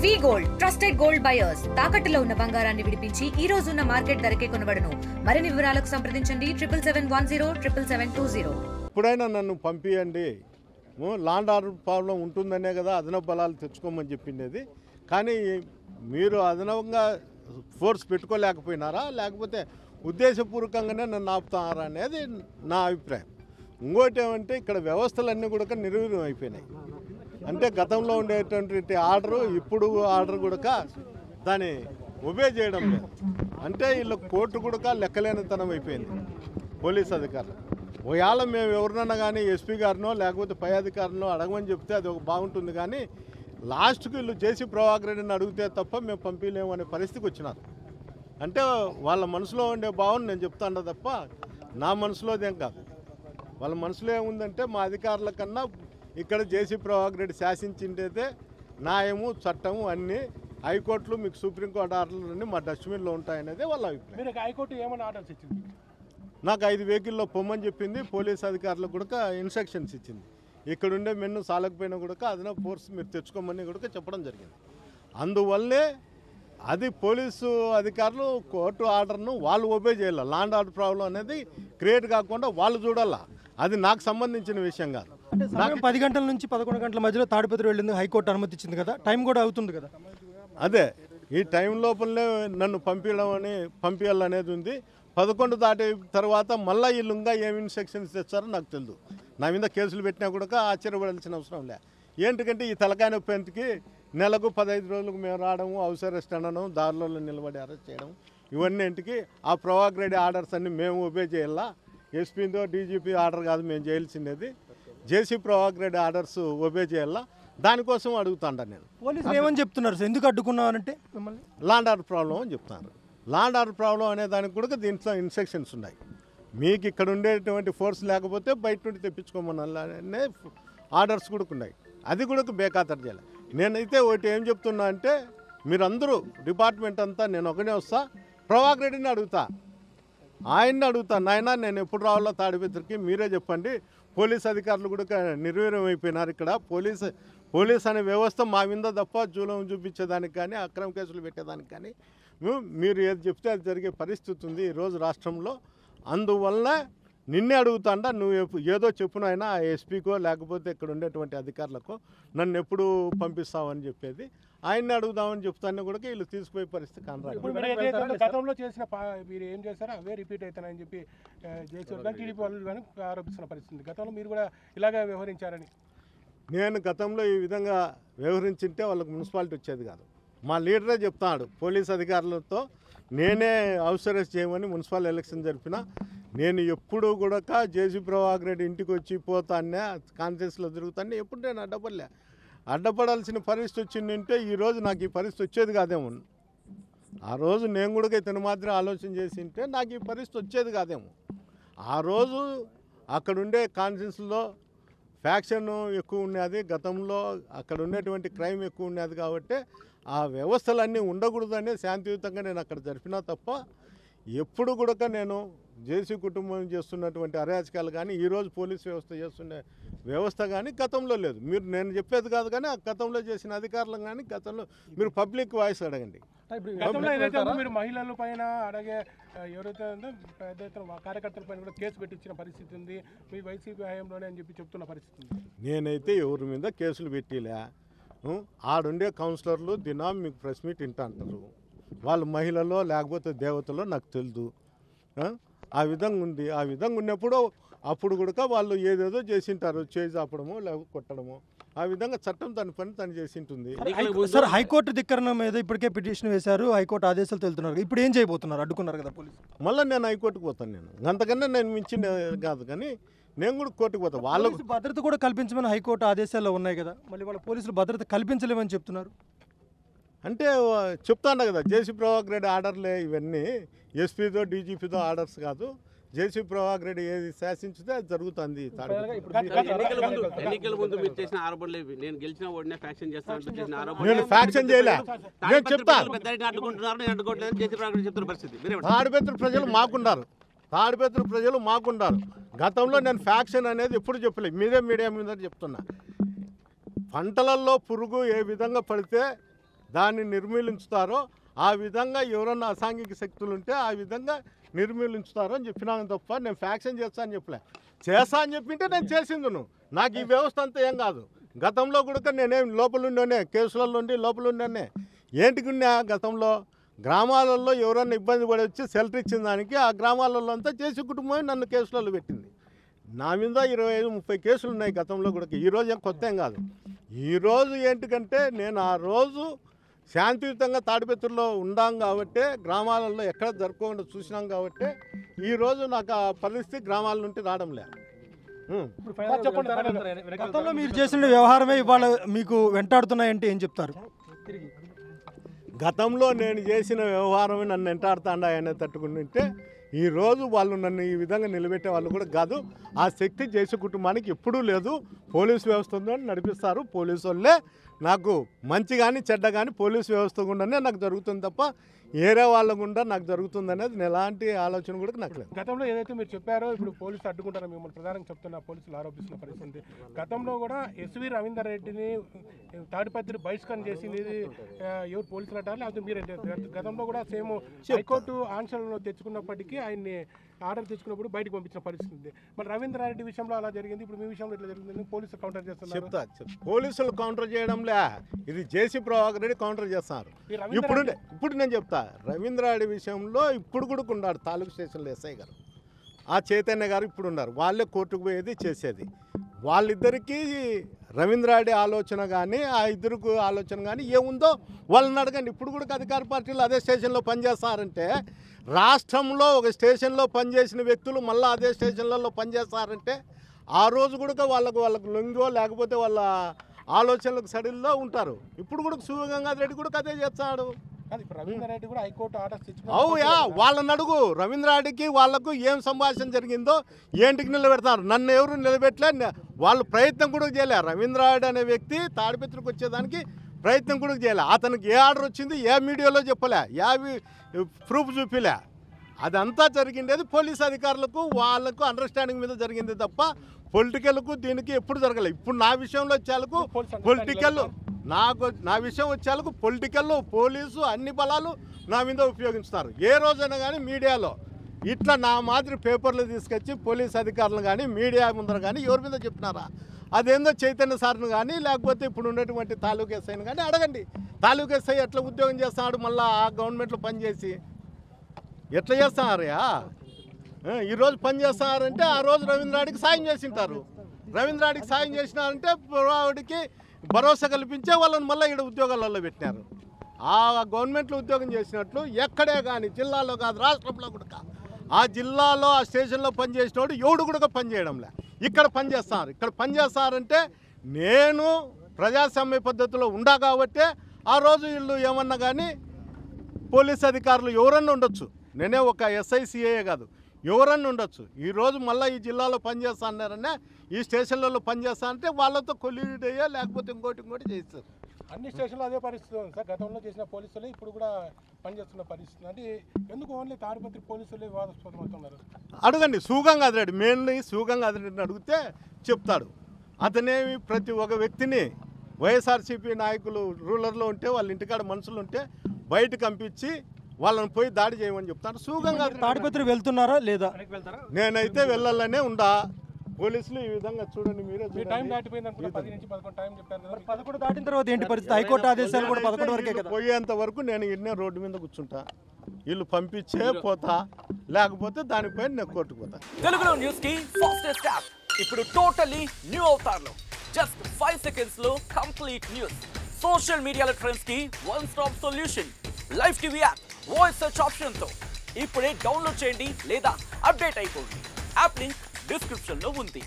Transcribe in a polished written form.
వి gold trusted gold buyers తాకట్టులో ఉన్న బంగారాన్ని విడిపించి ఈ రోజు ఉన్న మార్కెట్ ధరకే కొనబడును. మరిన్ని వివరాలకు సంప్రదించండి 77107720. ఇప్పుడైనా నన్ను పంపియండి, లాండ్ ఆర్డర్ ప్రాబ్లం ఉంటుందనే కదా అదనపు బలాలు తెచ్చుకోమని చెప్పిండేది. కానీ మీరు అదనంగా ఫోర్స్ పెట్టుకోలేకపోయినారా, లేకపోతే ఉద్దేశపూర్వకంగానే నన్ను ఆపుతారా అనేది నా అభిప్రాయం. ఇంకోటి ఏమంటే ఇక్కడ వ్యవస్థలన్నీ కూడా నిర్వీర్యం అయిపోయినాయి. అంటే గతంలో ఉండేటువంటి ఆర్డరు ఇప్పుడు ఆర్డర్ కూడా దాన్ని ఒబే చేయడం లేదు. అంటే వీళ్ళు కోర్టు కూడా లెక్కలేనితనం అయిపోయింది పోలీస్ అధికారులు. ఒకవేళ మేము ఎవరినన్నా కానీ ఎస్పీ గారినో లేకపోతే పై అధికారినో అడగమని చెప్తే అది ఒక బాగుంటుంది. కానీ లాస్ట్కి వీళ్ళు జేసీ ప్రభాకర్ రెడ్డిని అడిగితే తప్ప మేము పంపించలేము అనే పరిస్థితికి వచ్చినారు. అంటే వాళ్ళ మనసులో ఉండే భావన నేను చెప్తాను తప్ప నా మనసులోదేం కాదు. వాళ్ళ మనసులో ఏముందంటే మా అధికారుల కన్నా ఇక్కడ జేసీ ప్రభాకర్ రెడ్డి శాసించిండేదే న్యాయము చట్టము అన్నీ హైకోర్టులు మీకు సుప్రీంకోర్టు ఆర్డర్లు అన్నీ మా డస్ట్బిన్లో ఉంటాయనేదే వాళ్ళ అభిప్రాయం. హైకోర్టు ఏమైనా ఆర్డర్స్ ఇచ్చింది? నాకు 5 వెహికల్లో పొమ్మని చెప్పింది. పోలీస్ అధికారులకు కూడా ఇన్స్ట్రక్షన్స్ ఇచ్చింది. ఇక్కడుండే మెన్ను సాలకపోయినా కూడా అదనపు ఫోర్స్ మీరు తెచ్చుకోమని కూడా చెప్పడం జరిగింది. అందువల్లే అది పోలీసు అధికారులు కోర్టు ఆర్డర్ను వాళ్ళు ఒబే చేయాలి. లాండ్ ఆర్డర్ ప్రాబ్లం అనేది క్రియేట్ కాకుండా వాళ్ళు చూడాలా. అది నాకు సంబంధించిన విషయం కాదు. అంటే సమయం 10 గంటల నుంచి 11 గంటల మధ్యలో తాడిపత్రి వెళ్ళింది, హైకోర్టు అనుమతి ఇచ్చింది కదా, టైం కూడా అవుతుంది కదా. అదే ఈ టైం లోపలనే నన్ను పంపించాలనేది ఉంది. 11 దాటి తర్వాత మళ్ళీ వీళ్ళు ఇంకా ఏమి ఇన్స్ట్రక్షన్స్ తెచ్చారో నాకు తెలియదు. నా మీద కేసులు పెట్టినా కూడా ఆశ్చర్యపడాల్సిన అవసరం లే. ఏంటంటే ఈ తలకాయ నొప్పి ఎంతకి నెలకు 15 రోజులకు మేము రావడము, హౌస్ అరెస్ట్ అనడం, దారిలో నిలబడి అరెస్ట్ చేయడం, ఇవన్నీ ఇంటికి ఆ ప్రభాకర్ రెడ్డి ఆర్డర్స్ అన్ని మేము ఒబే చేయాలా. ఎస్పీతో డీజీపీ ఆర్డర్ కాదు మేము చేయాల్సిండేది, జేసీ ప్రభాకర్ రెడ్డి ఆర్డర్స్ ఒబే చేయాలా. దానికోసం అడుగుతాను నేను. పోలీసులు ఏమని చెప్తున్నారు సార్, ఎందుకు అడ్డుకున్నారంటే మిమ్మల్ని? లాండ్ ఆర్డర్ ప్రాబ్లం అని చెప్తున్నారు. లాండ్ ఆర్డర్ ప్రాబ్లం అనే దానికి కూడా దీంట్లో ఇన్స్ట్రక్షన్స్ ఉన్నాయి. మీకు ఇక్కడ ఉండేటువంటి ఫోర్స్ లేకపోతే బయట నుండి తెప్పించుకోమనే ఆర్డర్స్ కూడా ఉన్నాయి. అది కూడా బేఖాతరు చేయాలి. నేనైతే ఒకటి ఏం చెప్తున్నా అంటే మీరందరూ డిపార్ట్మెంట్ అంతా నేను ఒకనే వస్తా, ప్రభాకర్ రెడ్డిని అడుగుతా, ఆయన్ని అడుగుతా. నాయన నేను ఎప్పుడు రావాలో తాడిపత్రికి మీరే చెప్పండి. పోలీస్ అధికారులు కూడా నిర్వీర్యం అయిపోయినారు. ఇక్కడ పోలీస్ అనే వ్యవస్థ మా మీద తప్ప జూలం చూపించేదానికి కానీ అక్రమ కేసులు పెట్టేదానికి కానీ మీరు ఏది చెప్తే అది జరిగే పరిస్థితి ఉంది ఈరోజు రాష్ట్రంలో. అందువల్ల నిన్నే అడుగుతాండా, నువ్వు ఏదో చెప్పునైనా ఆ ఎస్పీకో లేకపోతే ఇక్కడ ఉండేటువంటి అధికారులకో నన్ను ఎప్పుడు పంపిస్తావని చెప్పేది. ఆయన్ని అడుగుదామని చెప్తాను కూడా వీళ్ళు తీసుకుపోయే పరిస్థితి కానరాదు. గతంలో చేసిన మీరు ఏం చేశారో అవే రిపీట్ అవుతానని చెప్పి టీడీపీ వాళ్ళు కానీ ఆరోపిస్తున్న పరిస్థితి. గతంలో మీరు కూడా ఇలాగే వ్యవహరించారని. నేను గతంలో ఈ విధంగా వ్యవహరించింటే వాళ్ళకి మున్సిపాలిటీ వచ్చేది కాదు. మా లీడరే చెప్తాడు పోలీస్ అధికారులతో నేనే హౌస్ అరెస్ట్ చేయమని మున్సిపల్ ఎలక్షన్ జరిపిన. నేను ఎప్పుడు కూడా జేసీ ప్రభాకర్ రెడ్డి ఇంటికి వచ్చి పోతానే కాన్ఫరెన్స్లో తిరుగుతానే ఎప్పుడు నేను అడ్డపడాల్సిన పరిస్థితి వచ్చిందంటే ఈరోజు నాకు ఈ పరిస్థితి వచ్చేది కాదేమో. ఆ రోజు నేను కూడా ఇతని మాత్రం ఆలోచన చేసి ఉంటే నాకు ఈ పరిస్థితి వచ్చేది కాదేమో. ఆ రోజు అక్కడ ఉండే కాన్ఫరెన్స్లో ఫ్యాక్షన్ ఎక్కువ ఉన్నది, గతంలో అక్కడ ఉండేటువంటి క్రైమ్ ఎక్కువ ఉన్నది. కాబట్టి ఆ వ్యవస్థలన్నీ ఉండకూడదని శాంతియుతంగా నేను అక్కడ జరిపినా తప్ప ఎప్పుడు కూడా నేను జేసీ కుటుంబం చేస్తున్నటువంటి అరాచకాలు కానీ ఈరోజు పోలీస్ వ్యవస్థ చేస్తున్న వ్యవస్థ కానీ గతంలో లేదు. మీరు నేను చెప్పేది కాదు కానీ ఆ గతంలో చేసిన అధికారులు కానీ గతంలో మీరు పబ్లిక్ వాయిస్ అడగండి. మీరు మహిళల పైన అడిగే ఎవరైతే పెద్ద ఎత్తున కార్యకర్తల పైన కూడా కేసు పెట్టించిన పరిస్థితి ఉంది మీ వైసీపీ హయాంలోనే అని చెప్పి చెప్తున్న పరిస్థితి ఉంది. నేనైతే ఎవరి మీద కేసులు పెట్టిలే. ఆడుండే కౌన్సిలర్లు దినం మీకు ప్రెస్ మీట్ వింటా అంటారు. వాళ్ళు మహిళలో లేకపోతే దేవతలో నాకు తెలియదు. ఆ విధంగా ఉంది. ఆ విధంగా ఉన్నప్పుడు అప్పుడు కూడా వాళ్ళు ఏదేదో చేసింటారు, చేయి చాపడము లేకపోతే కొట్టడము. ఆ విధంగా చట్టం తన పని తను చేసింటుంది. సార్ హైకోర్టు ధిక్కరణ మీద ఇప్పటికే పిటిషన్ వేశారు, హైకోర్టు ఆదేశాలు తెలుతున్నారు. ఇప్పుడు ఏం చేయబోతున్నారు? అడ్డుకున్నారు కదా పోలీసు. మళ్ళీ నేను హైకోర్టుకు పోతాను. నేను అంతకన్నా నేను మించింది కాదు కానీ నేను కూడా కోర్టుకు పోతాను. వాళ్ళకు భద్రత కూడా కల్పించమని హైకోర్టు ఆదేశాల్లో ఉన్నాయి కదా, మళ్ళీ వాళ్ళ పోలీసులు భద్రత కల్పించలేమని చెప్తున్నారు. అంటే చెప్తాను కదా జేసీ ప్రభాకర్ రెడ్డి ఆర్డర్లే ఇవన్నీ. ఎస్పీతో డీజీపీతో ఆర్డర్స్ కాదు. జేసీ ప్రభాకర్ రెడ్డి ఏది శాసించితే అది జరుగుతుంది. ఎన్నికల ముందు మీరు చేసిన ఆరోపణలు నేను గెలిచిన ఓడినే ఫ్యాక్షన్ చేస్తాను. నేను ఫ్యాక్షన్ చేయలే, నేను చెప్తాను. తాడిపత్రి ప్రజలు మాకున్నారు, తాడిపత్రి ప్రజలు మాకున్నారు. గతంలో నేను ఫ్యాక్షన్ అనేది ఎప్పుడు చెప్పలేదు, మీడియా మీద చెప్తున్నా. పంటలలో పురుగు ఏ విధంగా పడితే దాన్ని నిర్మూలించుతారో ఆ విధంగా ఎవరన్నా అసాంఘిక శక్తులు ఉంటే ఆ విధంగా నిర్మూలించుతారో అని చెప్పినాను తప్ప నేను ఫ్యాక్షన్ చేస్తా అని చెప్పలే. చేస్తా అని చెప్పింటే నేను చేసిందును. నాకు ఈ వ్యవస్థ అంతా ఏం కాదు. గతంలో కూడా నేనేం లోపలుండే కేసులలో ఉండి లోపలుండే ఏంటికున్నా గతంలో గ్రామాలలో ఎవరన్నా ఇబ్బంది పడి వచ్చి షెల్టర్ ఇచ్చిన దానికి ఆ గ్రామాలలో అంతా చేసి కుటుంబం నన్ను కేసులలో పెట్టింది. నా మీద 25-30 కేసులు ఉన్నాయి గతంలో కూడా. ఈరోజు ఏం కొత్త ఏం కాదు. ఈరోజు ఏంటికంటే నేను ఆ రోజు శాంతియుతంగా తాడిపత్రిలో ఉండాం కాబట్టి గ్రామాలలో ఎక్కడ జరుపుకోకుండా చూసినాం కాబట్టి ఈరోజు నాకు ఆ పరిస్థితి గ్రామాల నుండి రావడం లేదు. గతంలో మీరు చేసిన వ్యవహారమే ఇవాళ మీకు వెంటాడుతున్నాయంటే ఏం చెప్తారు? గతంలో నేను చేసిన వ్యవహారమే నన్ను వెంటాడుతాండాయనే తట్టుకుంటుంటే ఈరోజు వాళ్ళు నన్ను ఈ విధంగా నిలబెట్టే వాళ్ళు కూడా కాదు. ఆ శక్తి చేసే కుటుంబానికి ఎప్పుడూ లేదు. పోలీసు వ్యవస్థ ఉందని నడిపిస్తారు. పోలీసు వాళ్ళే నాకు మంచి కానీ చెడ్డ కానీ పోలీసు వ్యవస్థ గుండానే నాకు జరుగుతుంది తప్ప ఏరే వాళ్ళ గుండా నాకు జరుగుతుంది అనేది ఎలాంటి ఆలోచన కూడా నాకు లేదు. గతంలో ఏదైతే మీరు చెప్పారో ఇప్పుడు పోలీసులు అడ్డుకుంటారో మిమ్మల్ని ప్రధానంగా చెప్తున్న పోలీసులు ఆరోపిస్తున్న పరిస్థితి. గతంలో కూడా ఎస్వి రవీందర్ రెడ్డిని తాడిపత్రి బహిష్కరణ చేసింది ఎవరు పోలీసులు అంటారు లేకపోతే మీరు గతంలో కూడా సేమ్ హైకోర్టు ఆంక్షలను తెచ్చుకున్నప్పటికీ ఆయన్ని ఆర్డర్ తెచ్చుకున్నప్పుడు బయటకు పంపించిన పరిస్థితి. మరి రవీంద్ర రెడ్డి విషయంలో అలా జరిగింది, ఇప్పుడు మీ విషయంలో ఇట్లా జరిగింది. పోలీసులు కౌంటర్ చేస్తున్నారు. చెప్తా పోలీసులు కౌంటర్ చేయడంలే, ఇది జేసీ ప్రభాకర్ రెడ్డి కౌంటర్ చేస్తున్నారు. ఇప్పుడు నేను చెప్తా రవీంద్రారెడ్డి విషయంలో ఇప్పుడు కూడా ఉన్నాడు తాలూకు స్టేషన్లో ఎస్ఐ గారు, ఆ చైతన్య గారు ఇప్పుడు ఉన్నారు. వాళ్ళే కోర్టుకు పోయేది చేసేది. వాళ్ళిద్దరికీ రవీంద్రారెడ్డి ఆలోచన కానీ ఆ ఇద్దరికి ఆలోచన కానీ ఏముందో వాళ్ళని అడగండి. ఇప్పుడు కూడా అధికార పార్టీలు అదే స్టేషన్లో పనిచేస్తారంటే, రాష్ట్రంలో ఒక స్టేషన్లో పనిచేసిన వ్యక్తులు మళ్ళీ అదే స్టేషన్లలో పనిచేస్తారంటే ఆ రోజు కూడా వాళ్ళకు లొంగో లేకపోతే వాళ్ళ ఆలోచనలకు సడిల్లో ఉంటారు. ఇప్పుడు కూడా శివగంగాధర్ రెడ్డి కూడా అదే చేస్తాడు. రవీంద్రారెడ్డి కూడా హైకోర్టు ఆర్డర్స్ అవుయా వాళ్ళని అడుగు. రవీంద్రారెడ్డికి వాళ్ళకు ఏం సంభాషణ జరిగిందో ఏంటికి నిలబెడతారు. నన్ను ఎవరు నిలబెట్టలే, వాళ్ళు ప్రయత్నం కూడా చేయలే. రవీంద్రారెడ్డి అనే వ్యక్తి తాడిపత్రికి వచ్చేదానికి ప్రయత్నం కూడా చేయలే. అతనికి ఏ ఆర్డర్ వచ్చింది ఏ మీడియాలో చెప్పలే, ఏ ప్రూఫ్ చూపిలే. అదంతా జరిగిండేది పోలీస్ అధికారులకు వాళ్ళకు అండర్స్టాండింగ్ మీద జరిగింది తప్ప పొలిటికల్కు దీనికి ఎప్పుడు జరగలేదు. ఇప్పుడు నా విషయంలో వచ్చేందుకు పొలిటికల్ నా విషయం వచ్చేందుకు పొలిటికల్ పోలీసు అన్ని బలాలు నా మీద ఉపయోగిస్తున్నారు. ఏ రోజైనా కానీ మీడియాలో ఇట్లా నా మాదిరి పేపర్లు తీసుకొచ్చి పోలీస్ అధికారులు కానీ మీడియా ముందర కానీ ఎవరి మీద చెప్పినారా? అదేందో చైతన్య సార్ను కానీ లేకపోతే ఇప్పుడు ఉన్నటువంటి తాలూకు ఎస్ఐని కానీ అడగండి. తాలూకు ఎస్ఐ ఎట్లా ఉద్యోగం చేస్తున్నాడు, మళ్ళీ ఆ గవర్నమెంట్లో పనిచేసి ఎట్లా చేస్తున్నారయ్యా? ఈరోజు పని చేస్తున్నారంటే ఆ రోజు రవీంద్రారెడ్డికి సాయం చేసింటారు. రవీంద్రారెడ్డికి సాయం చేసినారంటే వాడికి భరోసా కల్పించే వాళ్ళని మళ్ళీ ఇక్కడ ఉద్యోగాలలో పెట్టినారు. ఆ గవర్నమెంట్లో ఉద్యోగం చేసినట్లు ఎక్కడే కానీ జిల్లాలో కాదు రాష్ట్రంలో కూడా ఆ జిల్లాలో ఆ స్టేషన్లో పనిచేసినోడు ఎవడు కూడా పనిచేయడంలే. ఇక్కడ పనిచేస్తున్నారు. ఇక్కడ పనిచేస్తారంటే నేను ప్రజాస్వామ్య పద్ధతిలో ఉండా కాబట్టి ఆ రోజు వీళ్ళు ఏమన్నా కానీ పోలీస్ అధికారులు ఎవరన్నా ఉండొచ్చు. నేనే ఒక ఎస్ఐసిఏ కాదు, ఎవరన్నా ఉండొచ్చు. ఈరోజు మళ్ళీ ఈ జిల్లాలో పనిచేస్తా అన్నారనే ఈ స్టేషన్లలో పనిచేస్తా అంటే వాళ్ళతో కొలీడ్ అయ్యా లేకపోతే ఇంకోటి చేస్తారు. అన్ని స్టేషన్లో అదే పరిస్థితి ఉంది సార్. గతంలో చేసిన పోలీసులు ఇప్పుడు కూడా పనిచేస్తున్న పరిస్థితి. అంటే ఎందుకు ఓన్లీ తాడిపత్రి పోలీసులే వివాదాస్పదం అవుతున్నారు? అడగండి శివగంగాధర్ రెడ్డి, మెయిన్లీ శివగంగాధర్ రెడ్డిని అడిగితే చెప్తాడు. అతనేమి ప్రతి ఒక్క వ్యక్తిని వైఎస్ఆర్సీపీ నాయకులు రూలర్లో ఉంటే వాళ్ళ ఇంటికాడ మనుషులు ఉంటే బయటకు పంపించి వాళ్ళని పోయి దాడి చేయమని చెప్తాను. శివగంగాధర్ తాడిపత్రి వెళ్తున్నారా లేదా? నేనైతే వెళ్ళాలనే ఉండా. పోలీసులు ఈ విధంగా చూడండి, మీరే టైం దాటిపోయింది అనుకుంటే 10 నుంచి 11 టైం చెప్పారు. 11 దాటిన తర్వాత ఏంటి పరిస్థితి? హైకోర్టు ఆదేశాలు కూడా 11 వరకే కదా. పోయేంత వరకు నేను ఇన్నే రోడ్డు మీద కూర్చుంటా. వీళ్ళు పంపించే పోతా, లేకపోతే దానిపైన నేను కోర్టుకు పోతా. తెలుగులో న్యూస్ కి ఫాస్టెస్ట్ యాప్ ఇప్పుడు టోటలీ న్యూ అవతార్లో జస్ట్ 5 seconds లో కంప్లీట్ న్యూస్. సోషల్ మీడియాలో ట్రెండ్స్ కి one stop solution. Live TV app voice search option తో ఇప్పుడే డౌన్లోడ్ చేయండి లేదా అప్డేట్ అయిపోండి. యాప్ లింక్ డిస్క్రిప్షన్ లో ఉంది.